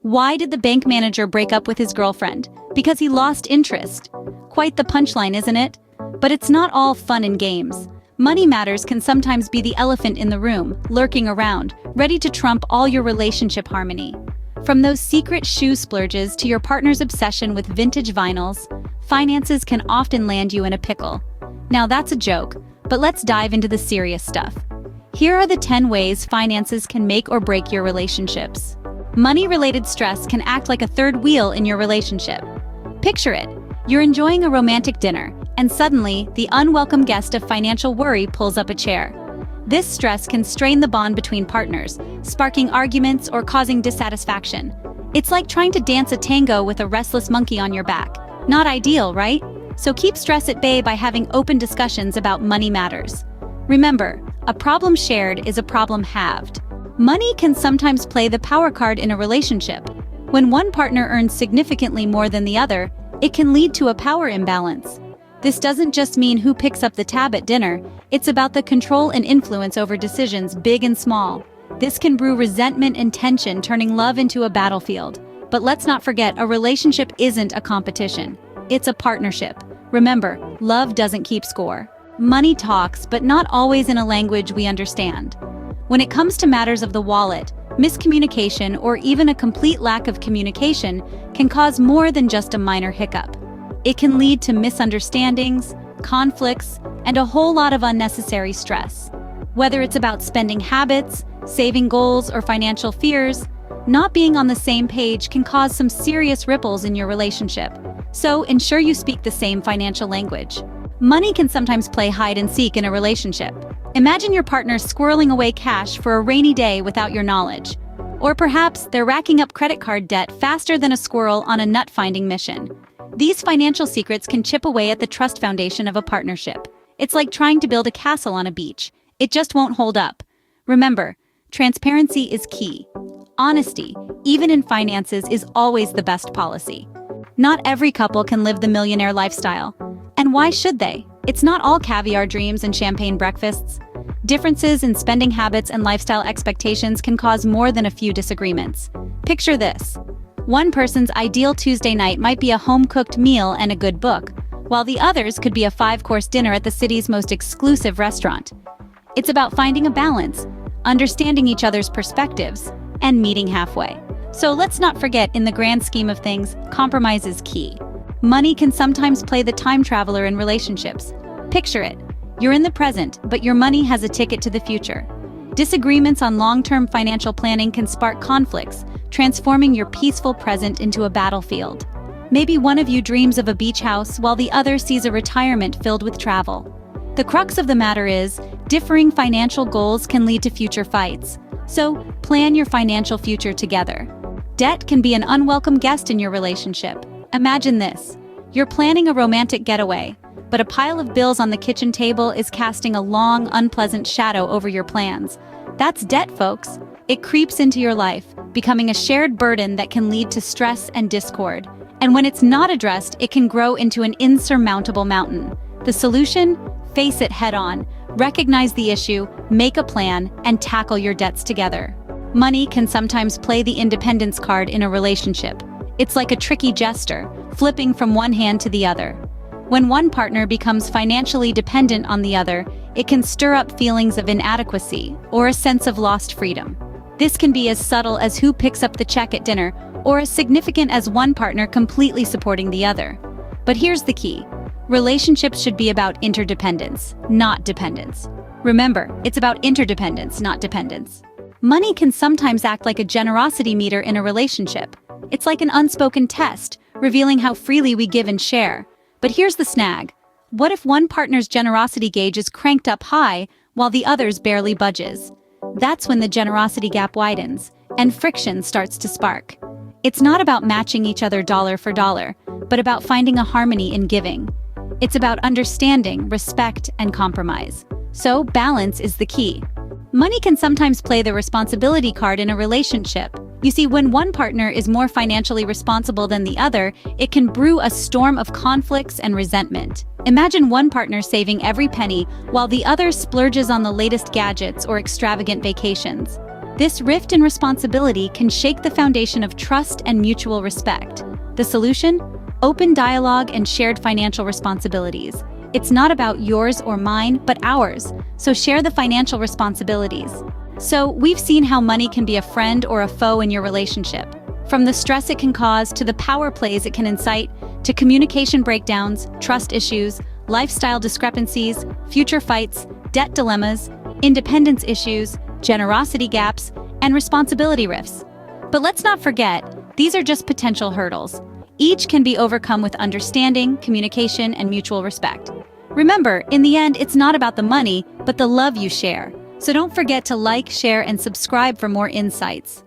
Why did the bank manager break up with his girlfriend? Because he lost interest. Quite the punchline, isn't it? But it's not all fun and games. Money matters can sometimes be the elephant in the room, lurking around, ready to trump all your relationship harmony. From those secret shoe splurges to your partner's obsession with vintage vinyls, finances can often land you in a pickle. Now that's a joke, but let's dive into the serious stuff. Here are the 10 ways finances can make or break your relationships. Money-related stress can act like a third wheel in your relationship. Picture it. You're enjoying a romantic dinner, and suddenly, the unwelcome guest of financial worry pulls up a chair. This stress can strain the bond between partners, sparking arguments or causing dissatisfaction. It's like trying to dance a tango with a restless monkey on your back. Not ideal, right? So keep stress at bay by having open discussions about money matters. Remember, a problem shared is a problem halved. Money can sometimes play the power card in a relationship. When one partner earns significantly more than the other, it can lead to a power imbalance. This doesn't just mean who picks up the tab at dinner, it's about the control and influence over decisions big and small. This can brew resentment and tension, turning love into a battlefield. But let's not forget, a relationship isn't a competition. It's a partnership. Remember, love doesn't keep score. Money talks, but not always in a language we understand. When it comes to matters of the wallet, miscommunication or even a complete lack of communication can cause more than just a minor hiccup. It can lead to misunderstandings, conflicts, and a whole lot of unnecessary stress. Whether it's about spending habits, saving goals, or financial fears, not being on the same page can cause some serious ripples in your relationship. So ensure you speak the same financial language. Money can sometimes play hide and seek in a relationship. Imagine your partner squirreling away cash for a rainy day without your knowledge. Or perhaps they're racking up credit card debt faster than a squirrel on a nut-finding mission. These financial secrets can chip away at the trust foundation of a partnership. It's like trying to build a castle on a beach. It just won't hold up. Remember, transparency is key. Honesty, even in finances, is always the best policy. Not every couple can live the millionaire lifestyle. And why should they? It's not all caviar dreams and champagne breakfasts. Differences in spending habits and lifestyle expectations can cause more than a few disagreements. Picture this. One person's ideal Tuesday night might be a home-cooked meal and a good book, while the other's could be a 5-course dinner at the city's most exclusive restaurant. It's about finding a balance, understanding each other's perspectives, and meeting halfway. So let's not forget, in the grand scheme of things, compromise is key. Money can sometimes play the time traveler in relationships. Picture it. You're in the present, but your money has a ticket to the future. Disagreements on long-term financial planning can spark conflicts, transforming your peaceful present into a battlefield. Maybe one of you dreams of a beach house while the other sees a retirement filled with travel. The crux of the matter is, differing financial goals can lead to future fights. So, plan your financial future together. Debt can be an unwelcome guest in your relationship. Imagine this. You're planning a romantic getaway, but a pile of bills on the kitchen table is casting a long, unpleasant shadow over your plans. That's debt, folks. It creeps into your life, becoming a shared burden that can lead to stress and discord. And when it's not addressed, it can grow into an insurmountable mountain. The solution? Face it head-on. Recognize the issue, make a plan, and tackle your debts together. Money can sometimes play the independence card in a relationship. It's like a tricky jester, flipping from one hand to the other. When one partner becomes financially dependent on the other, it can stir up feelings of inadequacy or a sense of lost freedom. This can be as subtle as who picks up the check at dinner, or as significant as one partner completely supporting the other. But here's the key. Relationships should be about interdependence, not dependence. Remember, it's about interdependence, not dependence. Money can sometimes act like a generosity meter in a relationship. It's like an unspoken test, revealing how freely we give and share. But here's the snag. What if one partner's generosity gauge is cranked up high while the other's barely budges? That's when the generosity gap widens, and friction starts to spark. It's not about matching each other dollar for dollar, but about finding a harmony in giving. It's about understanding, respect, and compromise. So, balance is the key. Money can sometimes play the responsibility card in a relationship. You see, when one partner is more financially responsible than the other, it can brew a storm of conflicts and resentment. Imagine one partner saving every penny while the other splurges on the latest gadgets or extravagant vacations. This rift in responsibility can shake the foundation of trust and mutual respect. The solution? Open dialogue and shared financial responsibilities. It's not about yours or mine, but ours, so share the financial responsibilities. So, we've seen how money can be a friend or a foe in your relationship. From the stress it can cause to the power plays it can incite, to communication breakdowns, trust issues, lifestyle discrepancies, future fights, debt dilemmas, independence issues, generosity gaps, and responsibility rifts. But let's not forget, these are just potential hurdles. Each can be overcome with understanding, communication, and mutual respect. Remember, in the end, it's not about the money, but the love you share. So don't forget to like, share, and subscribe for more insights.